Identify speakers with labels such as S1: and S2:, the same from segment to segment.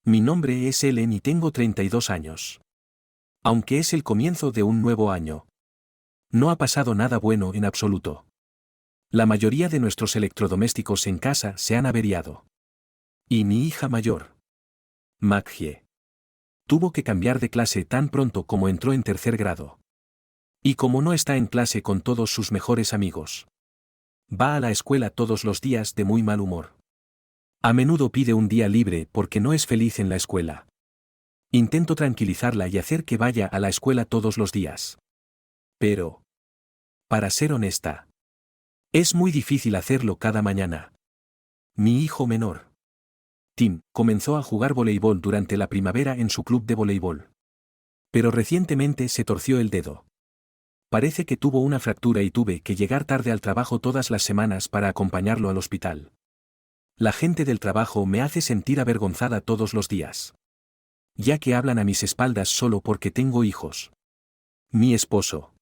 S1: Mi nombre es Ellen y tengo 32 años. Aunque es el comienzo de un nuevo año. No ha pasado nada bueno en absoluto. La mayoría de nuestros electrodomésticos en casa se han averiado. Y mi hija mayor, Maggie, tuvo que cambiar de clase tan pronto como entró en tercer grado. Y como no está en clase con todos sus mejores amigos, va a la escuela todos los días de muy mal humor. A menudo pide un día libre porque no es feliz en la escuela. Intento tranquilizarla y hacer que vaya a la escuela todos los días. Pero, para ser honesta, es muy difícil hacerlo cada mañana. Mi hijo menor, Tim, comenzó a jugar voleibol durante la primavera en su club de voleibol. Pero recientemente se torció el dedo. Parece que tuvo una fractura y tuve que llegar tarde al trabajo todas las semanas para acompañarlo al hospital. La gente del trabajo me hace sentir avergonzada todos los días. Ya que hablan a mis espaldas solo porque tengo hijos. Mi esposo,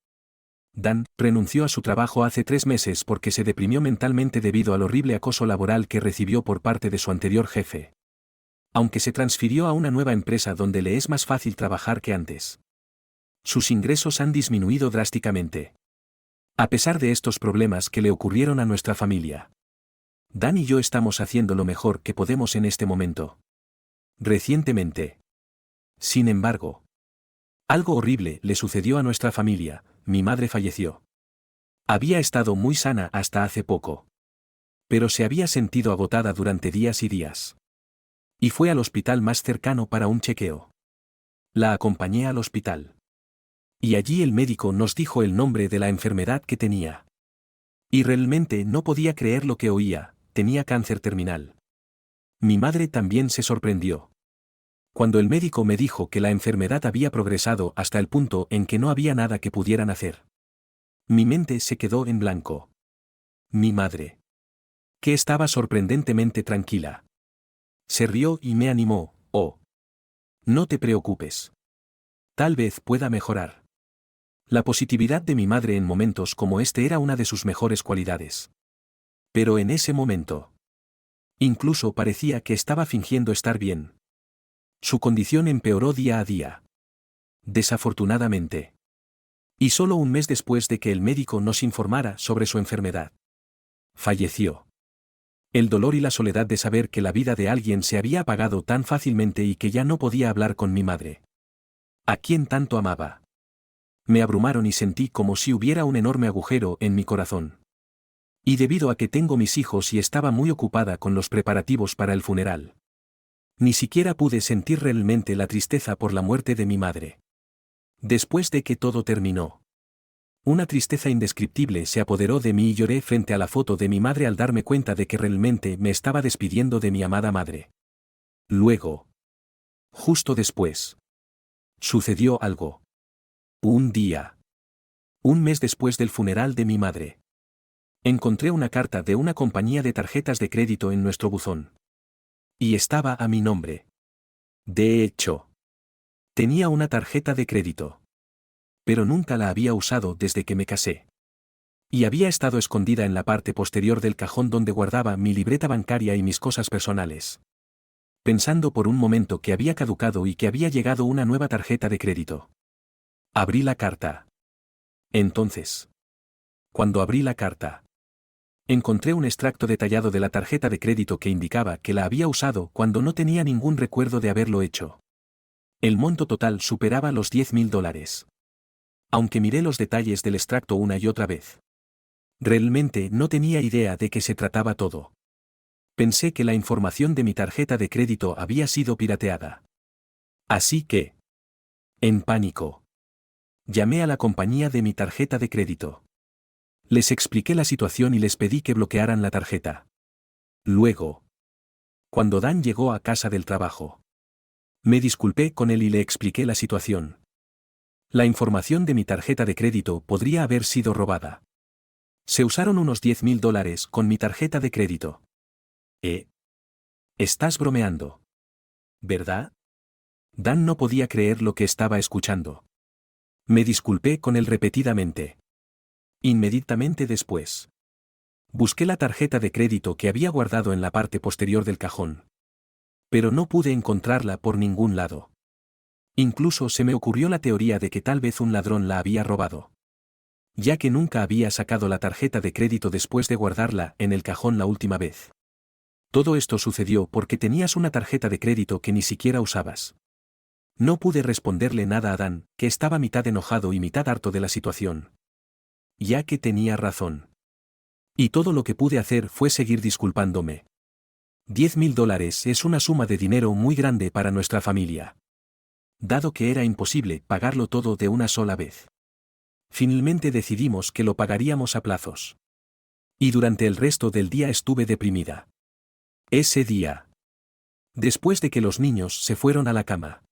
S1: Dan, renunció a su trabajo hace 3 meses porque se deprimió mentalmente debido al horrible acoso laboral que recibió por parte de su anterior jefe. Aunque se transfirió a una nueva empresa donde le es más fácil trabajar que antes. Sus ingresos han disminuido drásticamente. A pesar de estos problemas que le ocurrieron a nuestra familia, Dan y yo estamos haciendo lo mejor que podemos en este momento. Recientemente. Sin embargo, algo horrible le sucedió a nuestra familia. Mi madre falleció. Había estado muy sana hasta hace poco. Pero se había sentido agotada durante días y días. Y fue al hospital más cercano para un chequeo. La acompañé al hospital. Y allí el médico nos dijo el nombre de la enfermedad que tenía. Y realmente no podía creer lo que oía, tenía cáncer terminal. Mi madre también se sorprendió. Cuando el médico me dijo que la enfermedad había progresado hasta el punto en que no había nada que pudieran hacer. Mi mente se quedó en blanco. Mi madre, que estaba sorprendentemente tranquila, se rió y me animó. Oh, no te preocupes. Tal vez pueda mejorar. La positividad de mi madre en momentos como este era una de sus mejores cualidades. Pero en ese momento, incluso parecía que estaba fingiendo estar bien. Su condición empeoró día a día. Desafortunadamente. Y solo un mes después de que el médico nos informara sobre su enfermedad, falleció. El dolor y la soledad de saber que la vida de alguien se había apagado tan fácilmente y que ya no podía hablar con mi madre, a quien tanto amaba, me abrumaron y sentí como si hubiera un enorme agujero en mi corazón. Y debido a que tengo mis hijos y estaba muy ocupada con los preparativos para el funeral, ni siquiera pude sentir realmente la tristeza por la muerte de mi madre. Después de que todo terminó, una tristeza indescriptible se apoderó de mí y lloré frente a la foto de mi madre al darme cuenta de que realmente me estaba despidiendo de mi amada madre. Luego, justo después, sucedió algo. Un día, un mes después del funeral de mi madre, encontré una carta de una compañía de tarjetas de crédito en nuestro buzón. Y estaba a mi nombre. De hecho, tenía una tarjeta de crédito. Pero nunca la había usado desde que me casé. Y había estado escondida en la parte posterior del cajón donde guardaba mi libreta bancaria y mis cosas personales. Pensando por un momento que había caducado y que había llegado una nueva tarjeta de crédito. Abrí la carta. Entonces, cuando abrí la carta, encontré un extracto detallado de la tarjeta de crédito que indicaba que la había usado cuando no tenía ningún recuerdo de haberlo hecho. El monto total superaba los $10,000. Aunque miré los detalles del extracto una y otra vez, realmente no tenía idea de qué se trataba todo. Pensé que la información de mi tarjeta de crédito había sido pirateada. Así que, en pánico, llamé a la compañía de mi tarjeta de crédito. Les expliqué la situación y les pedí que bloquearan la tarjeta. Luego, cuando Dan llegó a casa del trabajo, me disculpé con él y le expliqué la situación. La información de mi tarjeta de crédito podría haber sido robada. Se usaron unos $10,000 con mi tarjeta de crédito. Estás bromeando, ¿verdad? Dan no podía creer lo que estaba escuchando. Me disculpé con él repetidamente. Inmediatamente después, busqué la tarjeta de crédito que había guardado en la parte posterior del cajón. Pero no pude encontrarla por ningún lado. Incluso se me ocurrió la teoría de que tal vez un ladrón la había robado. Ya que nunca había sacado la tarjeta de crédito después de guardarla en el cajón la última vez. Todo esto sucedió porque tenías una tarjeta de crédito que ni siquiera usabas. No pude responderle nada a Dan, que estaba mitad enojado y mitad harto de la situación. Ya que tenía razón. Y todo lo que pude hacer fue seguir disculpándome. $10.000 es una suma de dinero muy grande para nuestra familia. Dado que era imposible pagarlo todo de una sola vez. Finalmente decidimos que lo pagaríamos a plazos. Y durante el resto del día estuve deprimida. Ese día. Después de que los niños se fueron a la cama.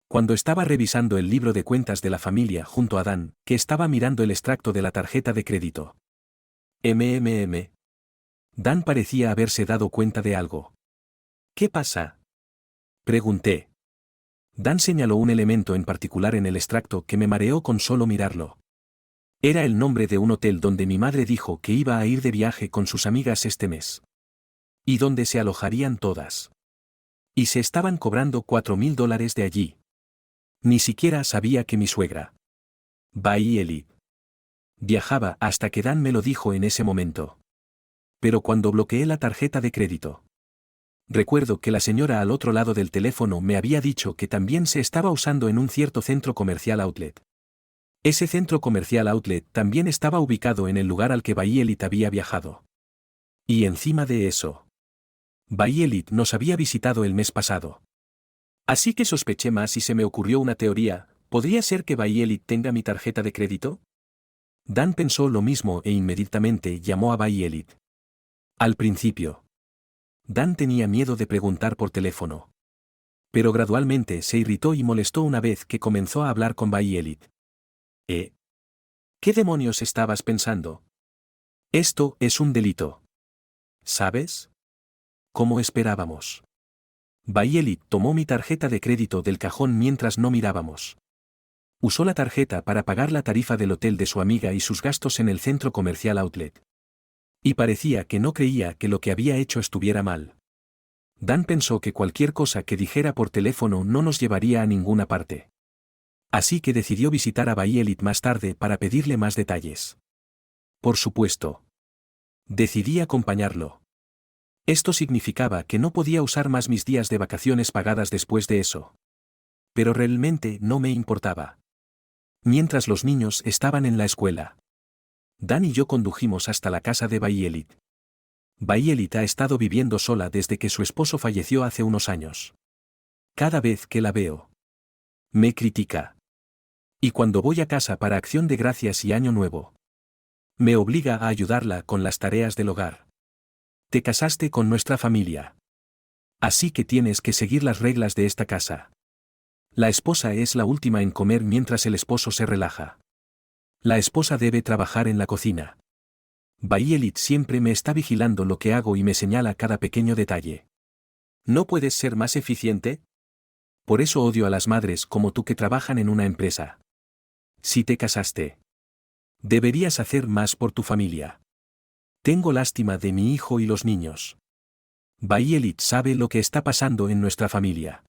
S1: Cuando estaba revisando el libro de cuentas de la familia junto a Dan, que estaba mirando el extracto de la tarjeta de crédito. Dan parecía haberse dado cuenta de algo. ¿Qué pasa? Pregunté. Dan señaló un elemento en particular en el extracto que me mareó con solo mirarlo. Era el nombre de un hotel donde mi madre dijo que iba a ir de viaje con sus amigas este mes. Y donde se alojarían todas. Y se estaban cobrando $4.000 de allí. Ni siquiera sabía que mi suegra, Bailey, viajaba hasta que Dan me lo dijo en ese momento. Pero cuando bloqueé la tarjeta de crédito. Recuerdo que la señora al otro lado del teléfono me había dicho que también se estaba usando en un cierto centro comercial outlet. Ese centro comercial outlet también estaba ubicado en el lugar al que Bailey había viajado. Y encima de eso, Bailey nos había visitado el mes pasado. Así que sospeché más y se me ocurrió una teoría. ¿Podría ser que Bailey tenga mi tarjeta de crédito? Dan pensó lo mismo e inmediatamente llamó a Bailey. Al principio, Dan tenía miedo de preguntar por teléfono. Pero gradualmente se irritó y molestó una vez que comenzó a hablar con Bailey. ¿Qué demonios estabas pensando? Esto es un delito. ¿Sabes? Como esperábamos. Bailey tomó mi tarjeta de crédito del cajón mientras no mirábamos. Usó la tarjeta para pagar la tarifa del hotel de su amiga y sus gastos en el centro comercial outlet. Y parecía que no creía que lo que había hecho estuviera mal. Dan pensó que cualquier cosa que dijera por teléfono no nos llevaría a ninguna parte. Así que decidió visitar a Bailey más tarde para pedirle más detalles. Por supuesto. Decidí acompañarlo. Esto significaba que no podía usar más mis días de vacaciones pagadas después de eso. Pero realmente no me importaba. Mientras los niños estaban en la escuela, Dan y yo condujimos hasta la casa de Bailey. Bailey ha estado viviendo sola desde que su esposo falleció hace unos años. Cada vez que la veo, me critica. Y cuando voy a casa para Acción de Gracias y Año Nuevo, me obliga a ayudarla con las tareas del hogar. Te casaste con nuestra familia. Así que tienes que seguir las reglas de esta casa. La esposa es la última en comer mientras el esposo se relaja. La esposa debe trabajar en la cocina. Bailey siempre me está vigilando lo que hago y me señala cada pequeño detalle. ¿No puedes ser más eficiente? Por eso odio a las madres como tú que trabajan en una empresa. Si te casaste, deberías hacer más por tu familia. Tengo lástima de mi hijo y los niños. Bailey sabe lo que está pasando en nuestra familia.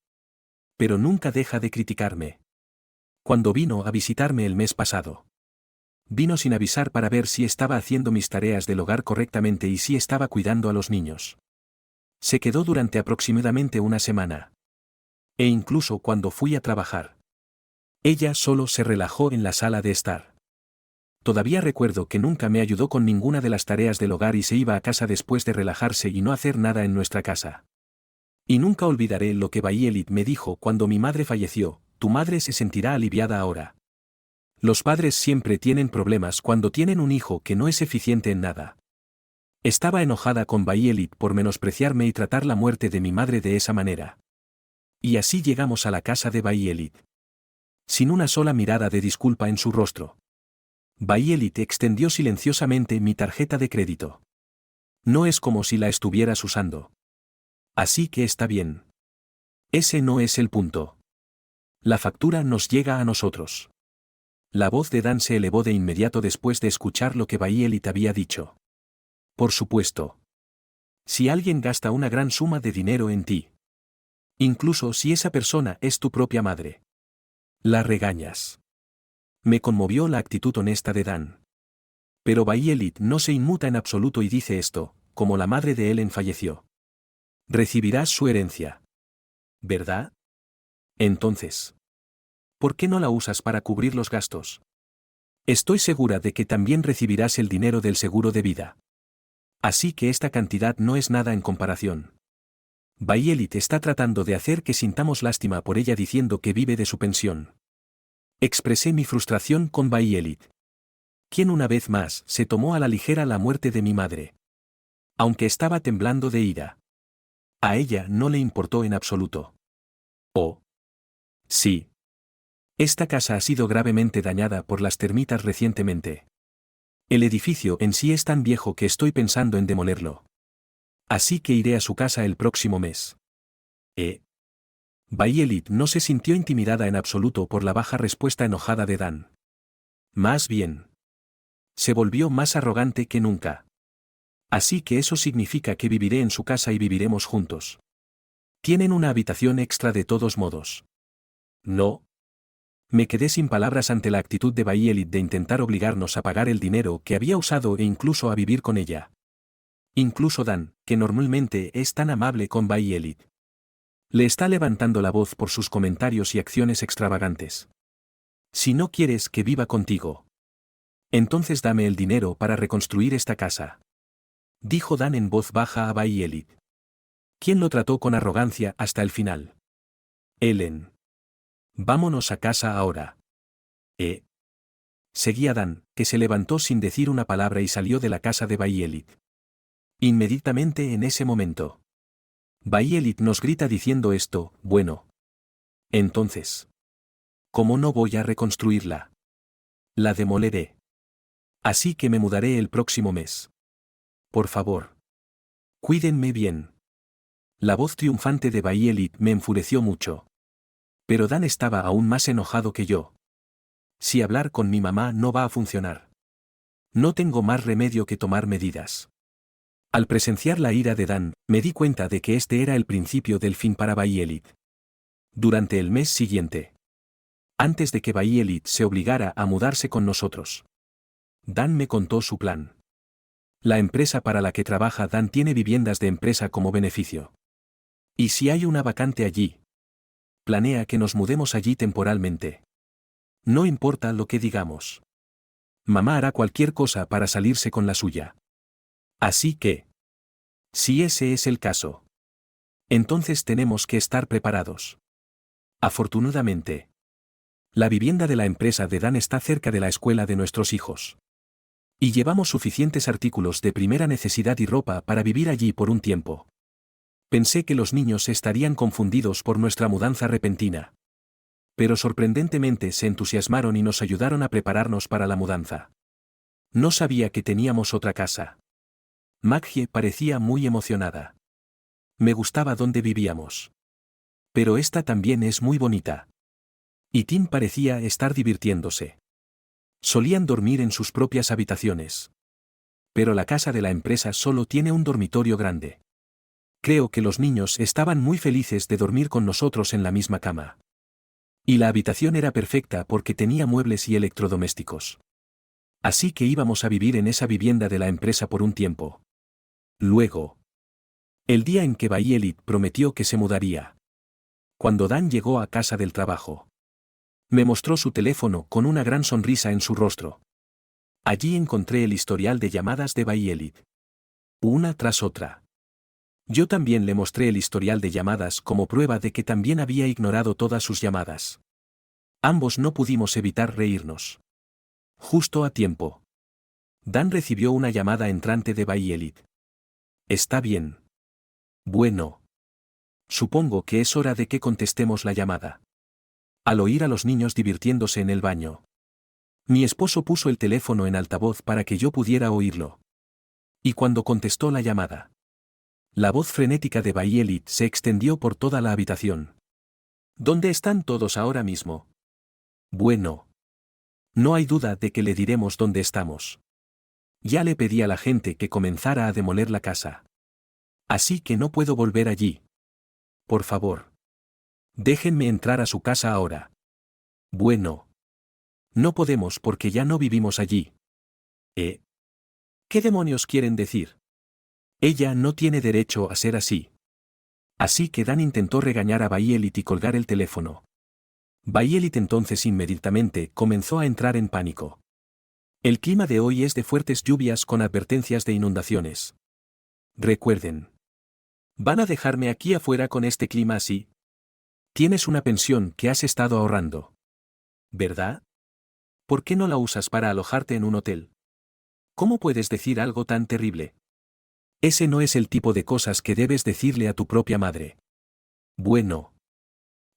S1: Pero nunca deja de criticarme. Cuando vino a visitarme el mes pasado, vino sin avisar para ver si estaba haciendo mis tareas del hogar correctamente y si estaba cuidando a los niños. Se quedó durante aproximadamente una semana. E incluso cuando fui a trabajar, ella solo se relajó en la sala de estar. Todavía recuerdo que nunca me ayudó con ninguna de las tareas del hogar y se iba a casa después de relajarse y no hacer nada en nuestra casa. Y nunca olvidaré lo que Bailey me dijo cuando mi madre falleció: tu madre se sentirá aliviada ahora. Los padres siempre tienen problemas cuando tienen un hijo que no es eficiente en nada. Estaba enojada con Bailey por menospreciarme y tratar la muerte de mi madre de esa manera. Y así llegamos a la casa de Bailey. Sin una sola mirada de disculpa en su rostro. Bailey extendió silenciosamente mi tarjeta de crédito. No es como si la estuvieras usando. Así que está bien. Ese no es el punto. La factura nos llega a nosotros. La voz de Dan se elevó de inmediato después de escuchar lo que Bailey había dicho. Por supuesto. Si alguien gasta una gran suma de dinero en ti, Incluso si esa persona es tu propia madre. La regañas. Me conmovió la actitud honesta de Dan. Pero Bayelit no se inmuta en absoluto y dice esto, como la madre de Ellen falleció. Recibirás su herencia. ¿Verdad? Entonces, ¿por qué no la usas para cubrir los gastos? Estoy segura de que también recibirás el dinero del seguro de vida. Así que esta cantidad no es nada en comparación. Bayelit está tratando de hacer que sintamos lástima por ella diciendo que vive de su pensión. Expresé mi frustración con Bayelit, quien una vez más se tomó a la ligera la muerte de mi madre. Aunque estaba temblando de ira. A ella no le importó en absoluto. Oh. Sí. Esta casa ha sido gravemente dañada por las termitas recientemente. El edificio en sí es tan viejo que estoy pensando en demolerlo. Así que iré a su casa el próximo mes. Bayelit no se sintió intimidada en absoluto por la baja respuesta enojada de Dan. Más bien. Se volvió más arrogante que nunca. Así que eso significa que viviré en su casa y viviremos juntos. Tienen una habitación extra de todos modos. No. Me quedé sin palabras ante la actitud de Bayelit de intentar obligarnos a pagar el dinero que había usado e incluso a vivir con ella. Incluso Dan, que normalmente es tan amable con Bayelit, le está levantando la voz por sus comentarios y acciones extravagantes. Si no quieres que viva contigo, entonces dame el dinero para reconstruir esta casa. Dijo Dan en voz baja a Bayelit, quien lo trató con arrogancia hasta el final. Ellen. Vámonos a casa ahora. Seguía Dan, que se levantó sin decir una palabra y salió de la casa de Bayelit. Inmediatamente en ese momento. Bayelit nos grita diciendo esto, bueno. Entonces. ¿Cómo no voy a reconstruirla? La demoleré. Así que me mudaré el próximo mes. Por favor. Cuídenme bien. La voz triunfante de Bayelit me enfureció mucho. Pero Dan estaba aún más enojado que yo. Si hablar con mi mamá no va a funcionar. No tengo más remedio que tomar medidas. Al presenciar la ira de Dan, me di cuenta de que este era el principio del fin para Bayelit. Durante el mes siguiente. Antes de que Bayelit se obligara a mudarse con nosotros. Dan me contó su plan. La empresa para la que trabaja Dan tiene viviendas de empresa como beneficio. ¿Y si hay una vacante allí? Planea que nos mudemos allí temporalmente. No importa lo que digamos. Mamá hará cualquier cosa para salirse con la suya. Así que, si ese es el caso, entonces tenemos que estar preparados. Afortunadamente, la vivienda de la empresa de Dan está cerca de la escuela de nuestros hijos. Y llevamos suficientes artículos de primera necesidad y ropa para vivir allí por un tiempo. Pensé que los niños estarían confundidos por nuestra mudanza repentina. Pero sorprendentemente se entusiasmaron y nos ayudaron a prepararnos para la mudanza. No sabía que teníamos otra casa. Maggie parecía muy emocionada. Me gustaba donde vivíamos. Pero esta también es muy bonita. Y Tim parecía estar divirtiéndose. Solían dormir en sus propias habitaciones. Pero la casa de la empresa solo tiene un dormitorio grande. Creo que los niños estaban muy felices de dormir con nosotros en la misma cama. Y la habitación era perfecta porque tenía muebles y electrodomésticos. Así que íbamos a vivir en esa vivienda de la empresa por un tiempo. Luego. El día en que Bayelit prometió que se mudaría. Cuando Dan llegó a casa del trabajo. Me mostró su teléfono con una gran sonrisa en su rostro. Allí encontré el historial de llamadas de Bayelit. Una tras otra. Yo también le mostré el historial de llamadas como prueba de que también había ignorado todas sus llamadas. Ambos no pudimos evitar reírnos. Justo a tiempo. Dan recibió una llamada entrante de Bayelit. Está bien. Bueno. Supongo que es hora de que contestemos la llamada. Al oír a los niños divirtiéndose en el baño. Mi esposo puso el teléfono en altavoz para que yo pudiera oírlo. Y cuando contestó la llamada. La voz frenética de Bayelit se extendió por toda la habitación. ¿Dónde están todos ahora mismo? Bueno. No hay duda de que le diremos dónde estamos. Ya le pedí a la gente que comenzara a demoler la casa. Así que no puedo volver allí. Por favor. Déjenme entrar a su casa ahora. Bueno. No podemos porque ya no vivimos allí. ¿Eh? ¿Qué demonios quieren decir? Ella no tiene derecho a ser así. Así que Dan intentó regañar a Bayelit y colgar el teléfono. Bayelit entonces inmediatamente comenzó a entrar en pánico. El clima de hoy es de fuertes lluvias con advertencias de inundaciones. Recuerden. ¿Van a dejarme aquí afuera con este clima así? Tienes una pensión que has estado ahorrando. ¿Verdad? ¿Por qué no la usas para alojarte en un hotel? ¿Cómo puedes decir algo tan terrible? Ese no es el tipo de cosas que debes decirle a tu propia madre. Bueno.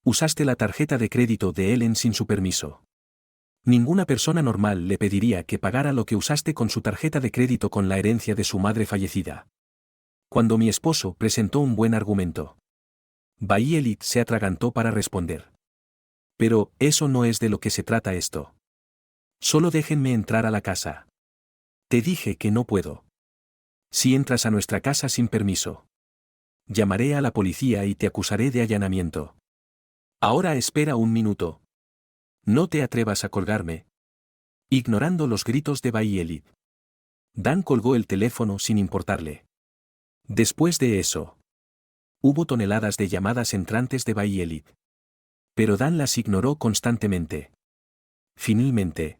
S1: Usaste la tarjeta de crédito de Ellen sin su permiso. Ninguna persona normal le pediría que pagara lo que usaste con su tarjeta de crédito con la herencia de su madre fallecida. Cuando mi esposo presentó un buen argumento, Bayelit se atragantó para responder. Pero, eso no es de lo que se trata esto. Solo déjenme entrar a la casa. Te dije que no puedo. Si entras a nuestra casa sin permiso, llamaré a la policía y te acusaré de allanamiento. Ahora espera un minuto. No te atrevas a colgarme. Ignorando los gritos de Bayelit, Dan colgó el teléfono sin importarle. Después de eso, hubo toneladas de llamadas entrantes de Bayelit. Pero Dan las ignoró constantemente. Finalmente,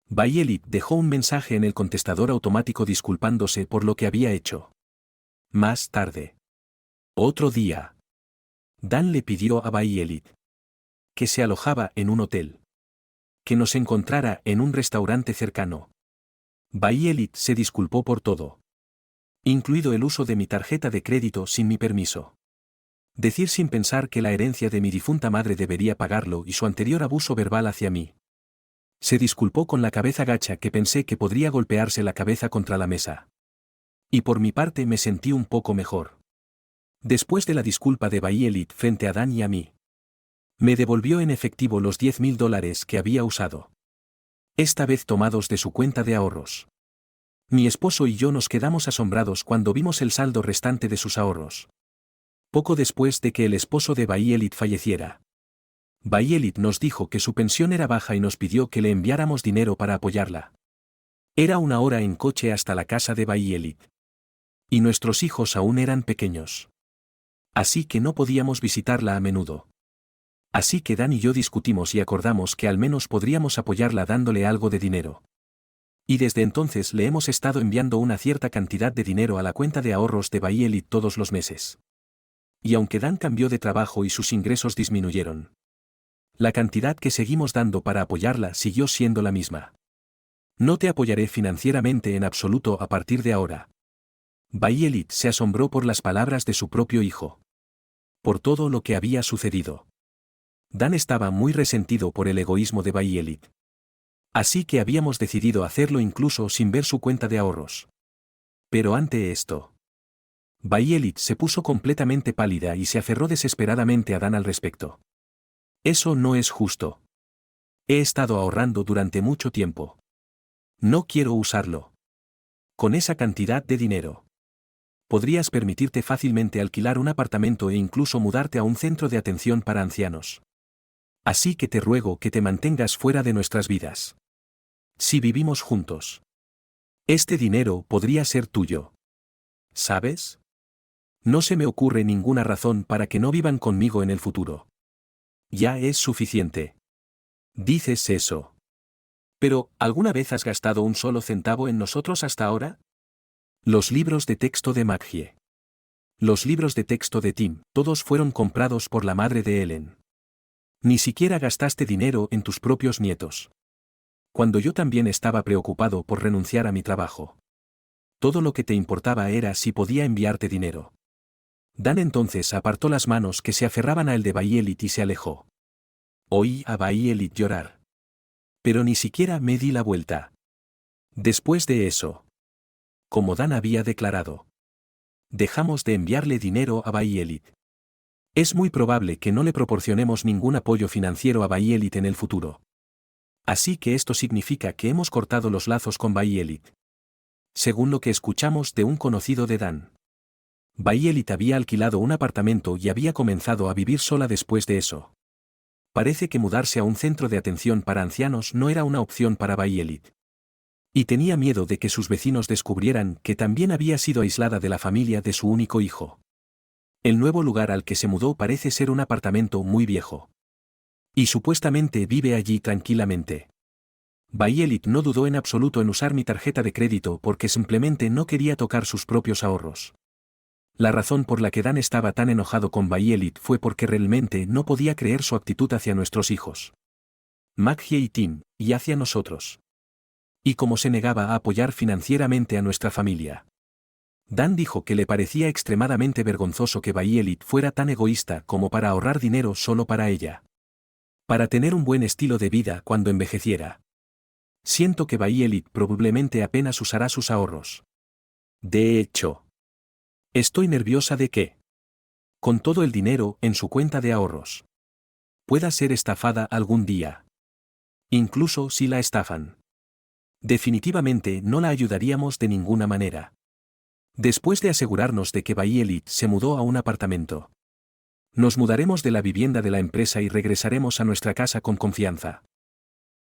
S1: Bayelit dejó un mensaje en el contestador automático disculpándose por lo que había hecho. Más tarde. Otro día. Dan le pidió a Bayelit que se alojaba en un hotel. Que nos encontrara en un restaurante cercano. Bayelit se disculpó por todo. Incluido el uso de mi tarjeta de crédito sin mi permiso. Decir sin pensar que la herencia de mi difunta madre debería pagarlo y su anterior abuso verbal hacia mí. Se disculpó con la cabeza gacha que pensé que podría golpearse la cabeza contra la mesa. Y por mi parte me sentí un poco mejor. Después de la disculpa de Bayelit frente a Dan y a mí, me devolvió en efectivo los $10,000 que había usado. Esta vez tomados de su cuenta de ahorros. Mi esposo y yo nos quedamos asombrados cuando vimos el saldo restante de sus ahorros. Poco después de que el esposo de Bayelit falleciera, Bayelit nos dijo que su pensión era baja y nos pidió que le enviáramos dinero para apoyarla. Era una hora en coche hasta la casa de Bayelit. Y nuestros hijos aún eran pequeños. Así que no podíamos visitarla a menudo. Así que Dan y yo discutimos y acordamos que al menos podríamos apoyarla dándole algo de dinero. Y desde entonces le hemos estado enviando una cierta cantidad de dinero a la cuenta de ahorros de Bayelit todos los meses. Y aunque Dan cambió de trabajo y sus ingresos disminuyeron, la cantidad que seguimos dando para apoyarla siguió siendo la misma. No te apoyaré financieramente en absoluto a partir de ahora. Bayelit se asombró por las palabras de su propio hijo. Por todo lo que había sucedido. Dan estaba muy resentido por el egoísmo de Bayelit. Así que habíamos decidido hacerlo incluso sin ver su cuenta de ahorros. Pero ante esto, Bayelit se puso completamente pálida y se aferró desesperadamente a Dan al respecto. Eso no es justo. He estado ahorrando durante mucho tiempo. No quiero usarlo. Con esa cantidad de dinero, podrías permitirte fácilmente alquilar un apartamento e incluso mudarte a un centro de atención para ancianos. Así que te ruego que te mantengas fuera de nuestras vidas. Si vivimos juntos, este dinero podría ser tuyo. ¿Sabes? No se me ocurre ninguna razón para que no vivan conmigo en el futuro. Ya es suficiente. Dices eso. Pero, ¿alguna vez has gastado un solo centavo en nosotros hasta ahora? Los libros de texto de Maggie. Los libros de texto de Tim, todos fueron comprados por la madre de Ellen. Ni siquiera gastaste dinero en tus propios nietos. Cuando yo también estaba preocupado por renunciar a mi trabajo. Todo lo que te importaba era si podía enviarte dinero. Dan entonces apartó las manos que se aferraban a el de Bayelit y se alejó. Oí a Bayelit llorar. Pero ni siquiera me di la vuelta. Después de eso, como Dan había declarado, dejamos de enviarle dinero a Bayelit. Es muy probable que no le proporcionemos ningún apoyo financiero a Bayelit en el futuro. Así que esto significa que hemos cortado los lazos con Bayelit. Según lo que escuchamos de un conocido de Dan. Bayelit había alquilado un apartamento y había comenzado a vivir sola después de eso. Parece que mudarse a un centro de atención para ancianos no era una opción para Bayelit. Y tenía miedo de que sus vecinos descubrieran que también había sido aislada de la familia de su único hijo. El nuevo lugar al que se mudó parece ser un apartamento muy viejo. Y supuestamente vive allí tranquilamente. Bayelit no dudó en absoluto en usar mi tarjeta de crédito porque simplemente no quería tocar sus propios ahorros. La razón por la que Dan estaba tan enojado con Bayelit fue porque realmente no podía creer su actitud hacia nuestros hijos. Maggie y Tim, y hacia nosotros. Y cómo se negaba a apoyar financieramente a nuestra familia. Dan dijo que le parecía extremadamente vergonzoso que Bayelit fuera tan egoísta como para ahorrar dinero solo para ella. Para tener un buen estilo de vida cuando envejeciera. Siento que Bayelit probablemente apenas usará sus ahorros. De hecho, estoy nerviosa de que, con todo el dinero en su cuenta de ahorros, pueda ser estafada algún día. Incluso si la estafan. Definitivamente no la ayudaríamos de ninguna manera. Después de asegurarnos de que Bayelit se mudó a un apartamento, nos mudaremos de la vivienda de la empresa y regresaremos a nuestra casa con confianza.